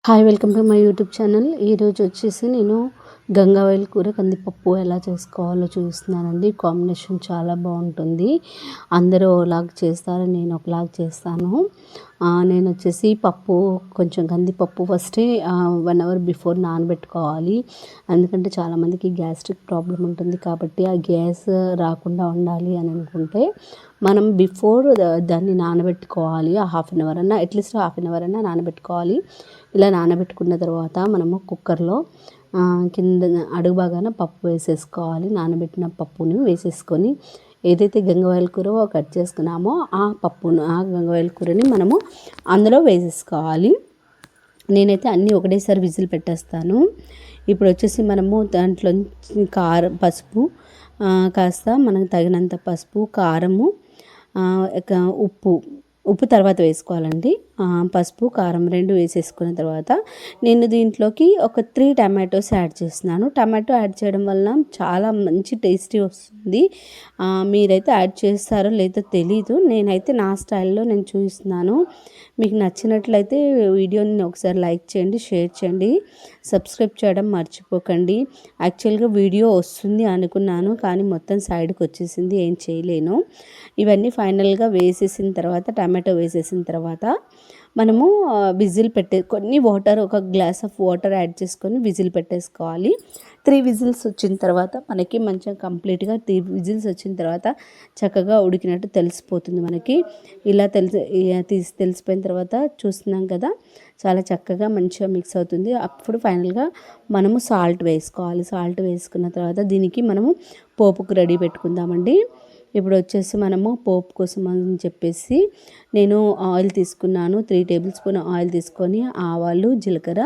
Hi, welcome to my YouTube channel. ఈరోజు వచ్చేసి నేను గంగావాయిల్ కూర కందిపప్పు ఎలా చేసుకోవాలో చూస్తున్నానండి. కాంబినేషన్ చాలా బాగుంటుంది. అందరూ ఒకలాగా చేస్తారు, నేను ఒకలాగా చేస్తాను. నేను వచ్చేసి పప్పు కొంచెం కందిపప్పు ఫస్టే 1 అవర్ బిఫోర్ నానబెట్టుకోవాలి. ఎందుకంటే చాలామందికి గ్యాస్ట్రిక్ ప్రాబ్లం ఉంటుంది కాబట్టి ఆ గ్యాస్ రాకుండా ఉండాలి అని అనుకుంటే మనం బిఫోర్ దాన్ని నానబెట్టుకోవాలి. హాఫ్ అన్ అవర్ అన్నా, అట్లీస్ట్ హాఫ్ అన్ అవర్ అన్నా నానబెట్టుకోవాలి. ఇలా నానబెట్టుకున్న తర్వాత మనము కుక్కర్లో కింద అడుగు భాగాన పప్పు వేసేసుకోవాలి. నానబెట్టిన పప్పుని వేసేసుకొని ఏదైతే గంగవాయిల్ కూర కట్ చేసుకున్నామో ఆ గంగవాయిల్ కూరని మనము అందులో వేసేసుకోవాలి. నేనైతే అన్నీ ఒకటేసారి విజిల్ పెట్టేస్తాను. ఇప్పుడు వచ్చేసి మనము దాంట్లో పసుపు కాస్త మనకు తగినంత పసుపు, కారము, ఉప్పు తర్వాత వేసుకోవాలండి. పసుపు, కారం 2 వేసేసుకున్న తర్వాత నేను దీంట్లోకి ఒక 3 టమాటోస్ యాడ్ చేస్తున్నాను. టమాటో యాడ్ చేయడం వల్ల చాలా మంచి టేస్టీ వస్తుంది. మీరైతే యాడ్ చేస్తారో లేదో తెలీదు. నేనైతే నా స్టైల్లో నేను చూపిస్తున్నాను. మీకు నచ్చినట్లయితే వీడియోని ఒకసారి లైక్ చేయండి, షేర్ చేయండి, సబ్స్క్రైబ్ చేయడం మర్చిపోకండి. యాక్చువల్గా వీడియో వస్తుంది అనుకున్నాను, కానీ మొత్తం సైడ్కి వచ్చేసింది, ఏం చేయలేను. ఇవన్నీ ఫైనల్గా వేసేసిన తర్వాత టమాటో వేసేసిన తర్వాత మనము విజిల్ కొన్ని వాటర్, ఒక గ్లాస్ ఆఫ్ వాటర్ యాడ్ చేసుకొని విజిల్ పెట్టేసుకోవాలి. 3 విజిల్స్ వచ్చిన తర్వాత మనకి మంచిగా కంప్లీట్గా 3 విజిల్స్ వచ్చిన తర్వాత చక్కగా ఉడికినట్టు తెలిసిపోతుంది మనకి. ఇలా తెలిసిపోయిన తర్వాత చూస్తున్నాం కదా, చాలా చక్కగా మంచిగా మిక్స్ అవుతుంది. అప్పుడు ఫైనల్గా మనము సాల్ట్ వేసుకోవాలి. సాల్ట్ వేసుకున్న తర్వాత దీనికి మనము పోపుకు రెడీ పెట్టుకుందామండి. ఇప్పుడు వచ్చేసి మనము పోపు కోసం అని చెప్పేసి నేను ఆయిల్ తీసుకున్నాను. 3 టేబుల్ స్పూన్ ఆయిల్ తీసుకొని ఆవాలు, జీలకర్ర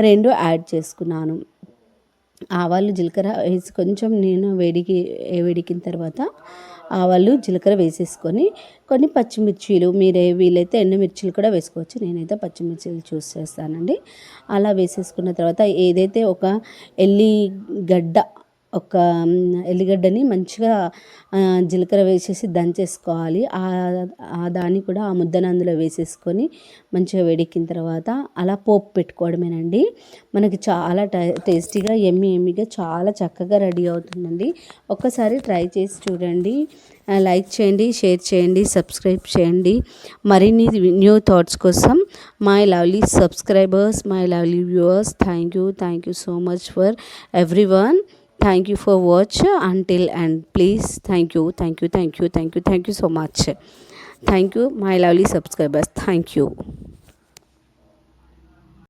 2 యాడ్ చేసుకున్నాను. ఆవాలు, జీలకర్ర వేసి కొంచెం నేను వేడికిన తర్వాత ఆవాలు, జీలకర్ర వేసేసుకొని కొన్ని పచ్చిమిర్చీలు, వీలైతే ఎండుమిర్చీలు కూడా వేసుకోవచ్చు. నేనైతే పచ్చిమిర్చీలు చూస్ చేస్తానండి. అలా వేసేసుకున్న తర్వాత ఏదైతే ఒక ఎల్లిగడ్డని మంచిగా జీలకర్ర వేసేసి దంచేసుకోవాలి. దాన్ని కూడా ఆ ముద్దను అందులో వేసేసుకొని మంచిగా వేడెక్కిన తర్వాత అలా పోపు పెట్టుకోవడమేనండి. మనకి చాలా టేస్టీగా ఎమ్మిగా చాలా చక్కగా రెడీ అవుతుందండి. ఒక్కసారి ట్రై చేసి చూడండి. లైక్ చేయండి, షేర్ చేయండి, సబ్స్క్రైబ్ చేయండి. మరిన్ని న్యూ థాట్స్ కోసం my lovely subscribers, my lovely viewers, thank you so much for everyone. Thank you for watch until end. Please, thank you so much. Thank you, my lovely subscribers. Thank you.